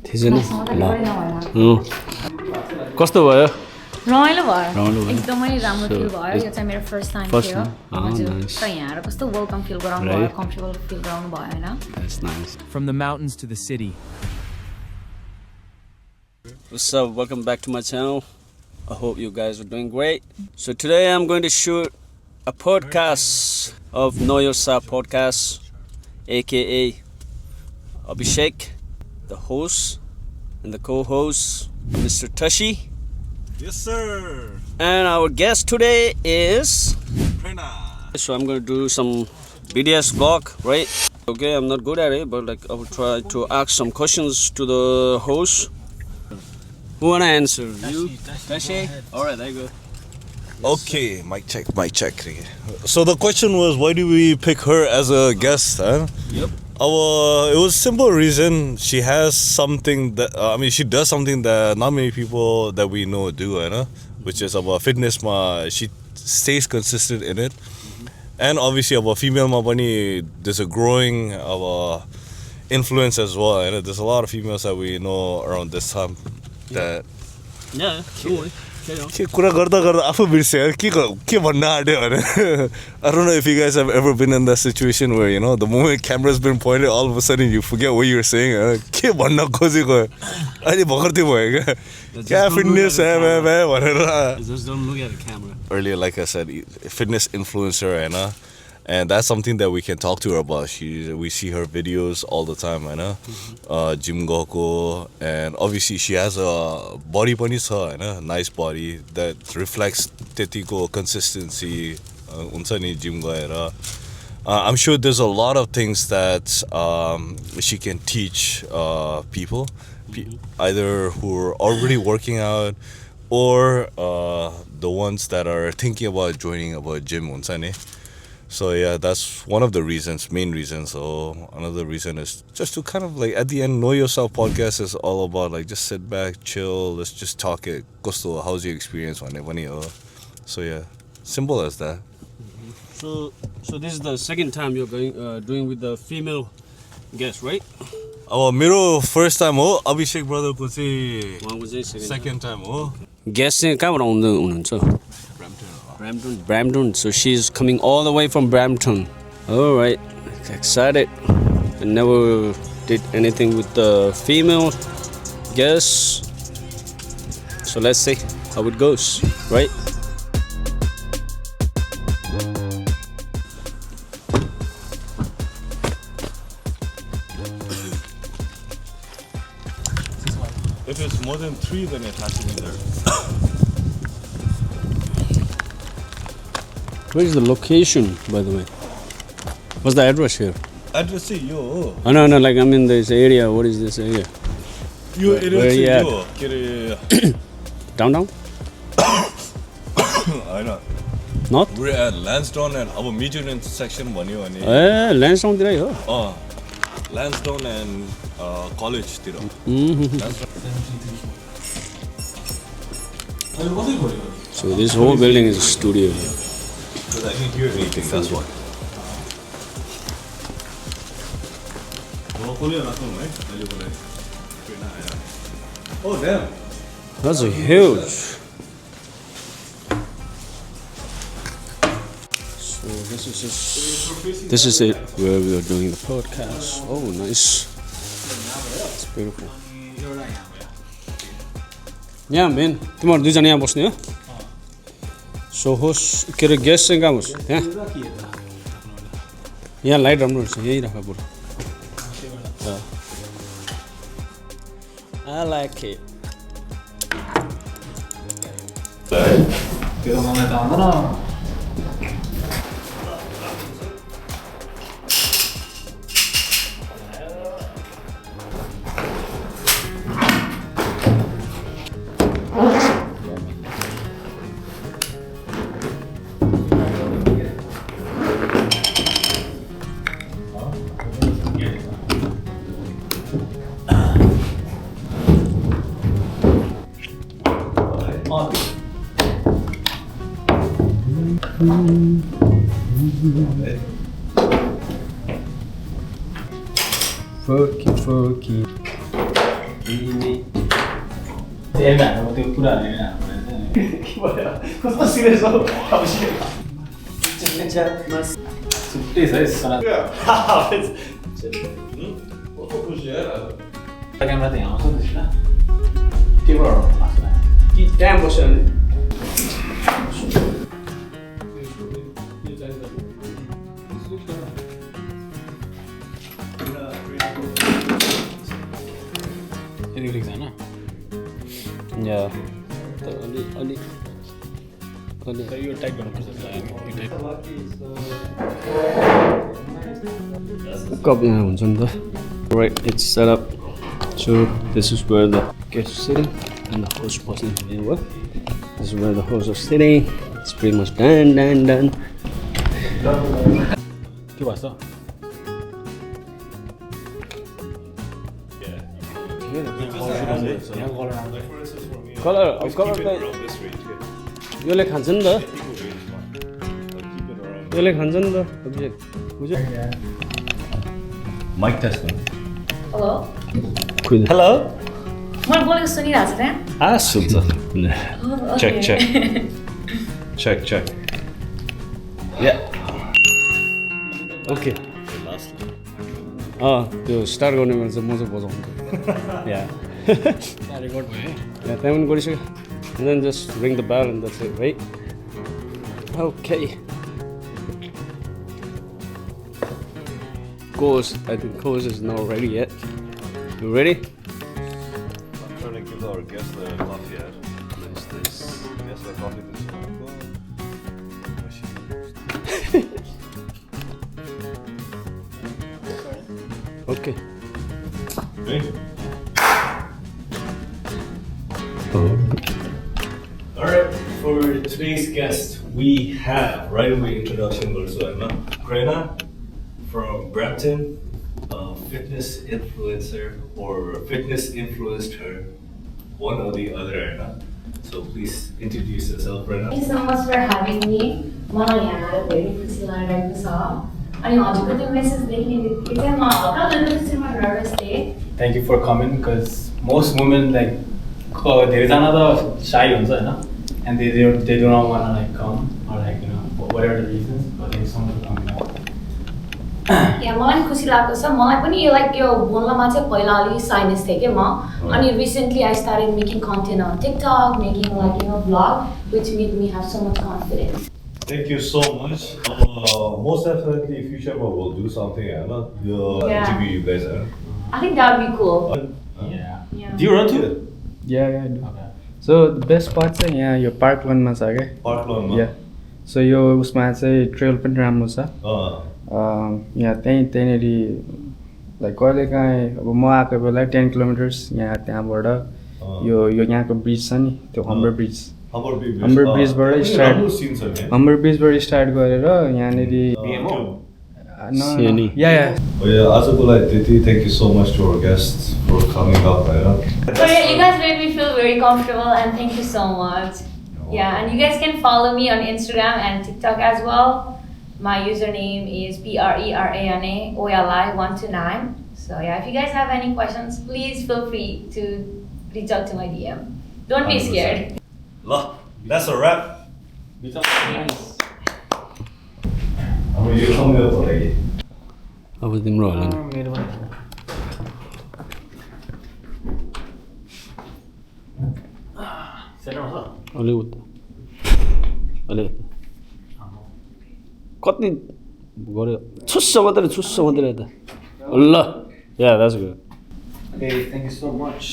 थिएन ल कस्तो भयो रमाइलो भयो एकदमै राम्रो फिल भयो यो चाहिँ मेरो फर्स्ट टाइम थियो हजुर त यहाँ आएर कस्तो वेलकम फिल गराउनु भयो कम्फर्टेबल फिल गराउनु भयो हैन That's nice. From the mountains to the city. What's up? Welcome back to my channel. I hope you guys are doing great. So today I'm going to shoot a podcast of KnowYourselfPodcast, aka Abhishek, the host and the co-host, Mr. Tashi. Yes, sir. And our guest today is Prerana. So I'm going to do some BDS vlog, right? Okay, I'm not good at it, but like I will try to ask some questions to the host. Who wanna answer? You? Tashi? Alright, there you go. Okay, mic check. So the question was, why do we pick her as a guest? Huh? Yep. It was simple reason. She has something that she does something that not many people that we know do, you know, which is about fitness. She stays consistent in it, and obviously about female mapani, there's a growing influence as well. You know, there's a lot of females that we know around this time that. Yeah, sure. I don't know if you guys have ever been in that situation where, you know, the moment camera's been pointed, all of a sudden you forget what you're saying. Just don't look at the camera. Earlier, like I said, fitness influencer, and that's something that we can talk to her about. We see her videos all the time, gym goko, and obviously she has a body pani cha, nice body that reflects tetiko consistency. Gym gaera. I'm sure there's a lot of things that she can teach people, either who are already working out or the ones that are thinking about joining a gym. So yeah, that's one of the main reasons. So another reason is just to kind of like, at the end, Know Yourself podcast is all about like, just sit back, chill, let's just talk it. Gusto, how's your experience? So yeah, simple as that. So this is the second time you're doing with the female guest, right? Miro first time Abhishek brother ko second time Guest चाहिँ कहाँबाट हुनुहुन्छ? Brampton. So she's coming all the way from Brampton. All right, excited. I never did anything with the female guests. So let's see how it goes, right? If it's more than 3, then it has to be there. Where is the location, by the way? What's the address here? Address yo. Oh no, like I'm in this area. What is this area? Where you at? Downtown? I know. Not? We're at Lansdowne and our major intersection one. Lansdowne there, Lansdowne and college So this whole building is a studio. Because I didn't hear anything, that's why. Oh damn. That's a huge. So this is it where we are doing the podcast. Oh nice. It's beautiful. Yeah man, तिम्रो दुईजना यहाँ बस्ने हो? So host के रे guest चाहिँ कहाँ बस्छ? यहाँ लाइट राम्रो छ यही राख बरु. I like it. Forky. तेलमा हाल्नु त्यो कुरा हैन के भयो कस्तो सिरियस हो अब सिरियस छुट्टै छ है सना क्यामेरा त यहाँ आउँछ त्यसमा टेबल आउँछ कि त्यहाँ बस्यो भने एडिटिङ छैन या अलि यो टाइप गर्नुपर्छ कप यहाँ हुन्छ नि त right it's set up so this is where the guests are sitting and the host person is well this is where the hosts are sitting it's pretty much done के भन्छ color यसले खान्छ नि त यसले खान्छ नि त बुझ्यो Mic test. Hello? Hello? मैले बोलेको सुनिरहेको छ त्यहाँ सुन्छ Check. Yeah. ओके त्यो स्टार्ट गर्ने बेला चाहिँ म चाहिँ बजाउँछु या रेकर्ड भयो त्यहाँ पनि गरिसक्यो and then just ring the bell and that's it right okay Course, I think Course is not ready yet. You ready? I'm trying to give our guests the coffee yet. Nice. Guess the coffee this Okay. Ready? Alright, for today's guest, we have right away introduction also, Prerana from Brampton, fitness influencer or fitness influenced her, one or the other. So please introduce yourself, Prerana. Thank you so much for having me. मलाई यहाँ आएर धेरै खुसी लागिरहेको छ अनि हजुरको त्यो मेसेज देख्नेबित्तिकै चाहिँ म हल्का नर्भस थिएँ Thank you for coming because most women like धेरैजना त shy हुन्छ हैन and they do not want to like come or like you know whatever the reasons but thank you so much for coming out. या मलाई पनि खुसी लागेको छ मलाई पनि यो लाइक यो बोल्नमा चाहिँ पहिला अलि साइनेस थिएँ के म अनि recently I started making content on TikTok making like you know vlog which made me have so much confidence Thank you so much. Most definitely, in future we'll do something. Interview you guys. I think that would be cool. Yeah. Do you run too? Yeah, I do. Okay. So the best spot चाहिँ यहाँ यो Parklandमा छ के Parkland. Yeah. So यो उसमा चाहिँ trail पनि राम्रो छ यहाँ त्यहीँनिर लाइक कहिलेकाहीँ अब म आएको बेला 10 किलोमिटर्स यहाँ त्यहाँबाट यो यहाँको ब्रिज छ नि त्यो हम्बर ब्रिजबाट स्टार्ट गरेर यहाँनिर आजको लागि त्यति Thank you so much to our guests for coming up. So yeah, you guys made me feel very comfortable and thank you so much. Yeah, and you guys can follow me on Instagram and TikTok as well. My username is PRERANA OLI129. So yeah, if you guys have any questions, please feel free to reach out to my DM. Don't be scared. That's a wrap. You come here already. अब तिम्रो होला नि मेरो पनि set आउँछ अलि कति गऱ्यो छुस्स मात्रै त ल या that's good Okay, thank you so much.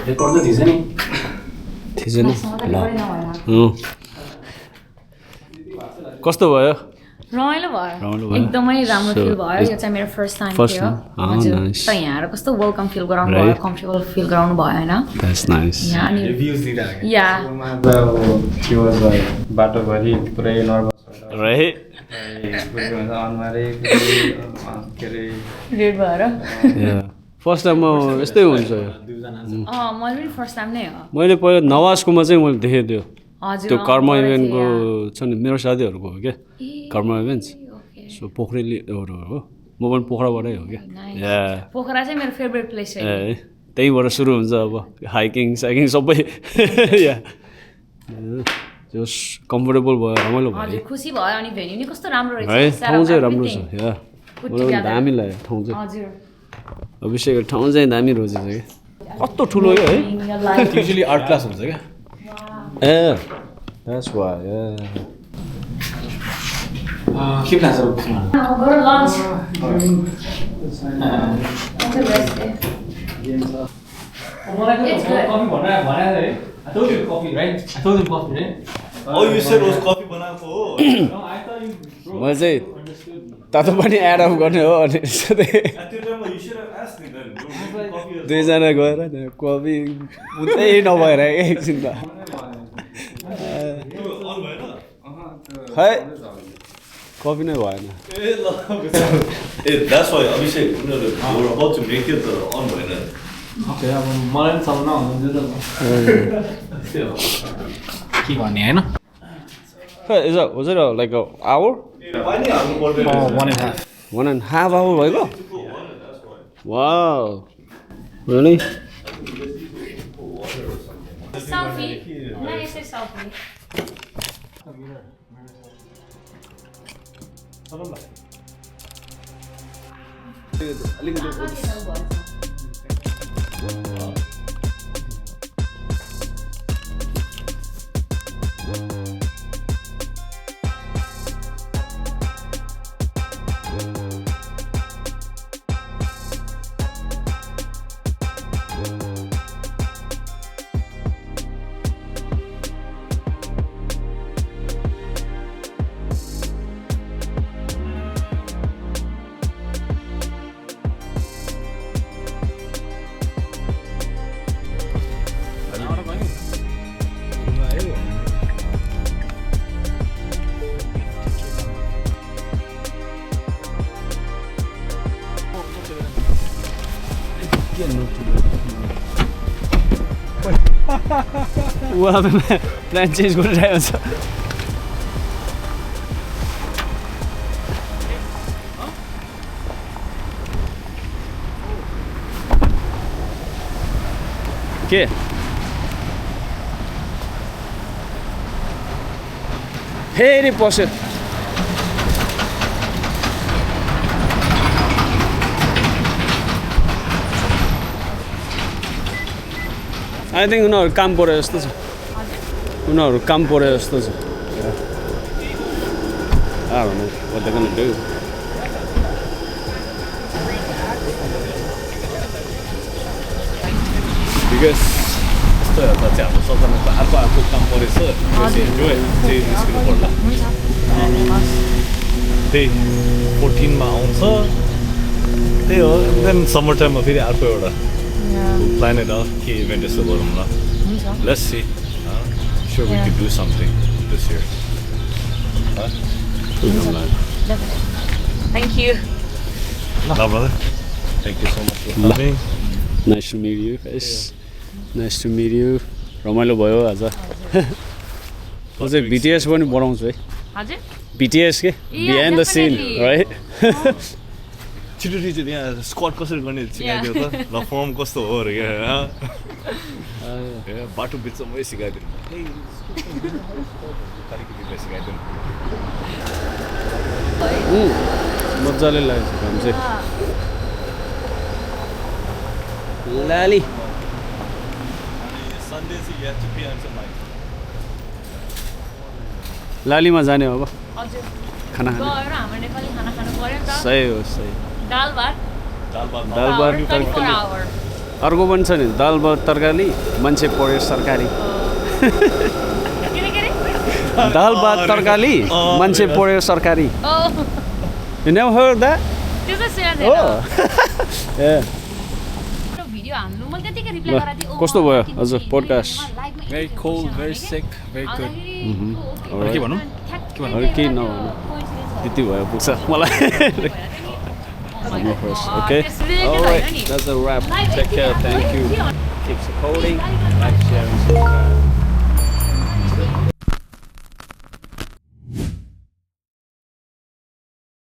Record त दिन्छ नि थिएन ल कस्तो भयो रमाइलो भयो एकदमै राम्रो फिल भयो यो चाहिँ मेरो फर्स्ट टाइम थियो हजुर त यहाँ आएर कस्तो वेलकम फिल गराउनु भयो कम्फर्टेबल फिल गराउनु भयो हैन द्याट्स नाइस यहाँ अनि रिभ्युज दिइराखेको या त्यो बाटोभरि पुरै नर्भस राइट अनुहारै के अरे रेड भएर फर्स्ट टाइम म यस्तै हुन्छ यो मैले पनि फर्स्ट टाइम नै हो मैले पहिला नवाजकोमा चाहिँ मैले देखेँ त्यो हजुर त्यो कर्म इभेन्टको छ नि मेरो साथीहरूको हो क्या कर्म इभेन्ट्स सो पोखरेली हो म पनि पोखराबाटै हो क्या या पोखरा चाहिँ मेरो फेभरेट प्लेस हो ए त्यहीँबाट सुरु हुन्छ अब हाइकिङ साइकिङ सबै या जस कम्फर्टेबल भयो रमाइलो भयो हजुर खुसी भयो अनि भेन्यू नि कस्तो राम्रो है रहेछ ठाउँ चाहिँ राम्रो छ या मलाई दामी लाग्यो ठाउँ चाहिँ हजुर अभिषेक ठाउँ चाहिँ दामी रोजेछ क्या कस्तो ठुलो है युजली आर्ट क्लास हुन्छ क्या ए द्याट्स वाइ के क्लास हो go to lunch. It's good. Coffee भने I told you coffee, right? I told him coffee, right? Oh, you said it was coffee बनाएको हो No, I thought you bro. म चाहिँ तातो पनि एड अफ गर्ने हो अनि At the time, you should have asked me then. Coffee is दुईजना गएर कफी बुझ्दै नभएर एकछिन त on भएन है कफी नै भएन that's why Abhishek, you were about to make it on भएन Okay, अब मलाई पनि चल्न आउँदैन त्यही हो के भन्ने हैन Was it like an hour? पानी हाल्नु पर्दैन 1.5 1.5 hour भएको? Wow. Really? Selfie. Nice selfie. Well, plan change गरिरहेको छ के फेरि पस्यो आई थिङ्क उनीहरू काम पऱ्यो जस्तो छ उनीहरू काम पऱ्यो जस्तो छ I don't know what they're gonna do. Because त्यस्तो त चाहिँ हाम्रो सबैजना अर्को काम परेछ इन्जोय चाहिँ निस्किनु पर्ला त्यही 14 मा आउँछ त्यही हो देन समर टाइममा फेरि अर्को एउटा प्लान इट आउट के इभेन्ट यसो गरौँ ल let's see sure we could do something this year Thank you. no brother thank you so much for coming Nice to meet you guys. Nice to meet you. रमाइलो भयो आज म चाहिँ BTS पनि बनाउँछु है हजुर BTS के बिहाइन्ड द सिन है छिटो छिटो यहाँ स्क्वाड कसरी गर्ने सिकाइदियो त ल फर्म कस्तो हो अरे क्या बाटो बिचमा मै सिकाइदिनु सिकाइदिनु मजाले लागेको छ काम चाहिँ लाली Sunday चाहिँ you have to pay until night लालीमा जाने हो अब हजुर खाना खाने गएर हाम्रो नेपाली खाना खानु पर्यो नि त सही हो सही दाल भात दाल भात 24 तरकारी hour अर्को पनि छ नि दाल भात तरकारी मान्छे पढ्यो सरकारी दाल भात तरकारी मान्छे पढ्यो सरकारी You never heard that? त्यो चाहिँ सुनेको Oh. थिएन Yeah. भिडियो हाल्नु मैले त्यतिकै रिप्लाई गराएको थिएँ कस्तो भयो हजुर podcast? Very cool, very sick, very good. Alright. के भनौँ अरू केही नभन्नु त्यति भयो पुग्छ मलाई Okay? Alright, that's a wrap. Take care, thank you. Keep supporting, like, share, and subscribe.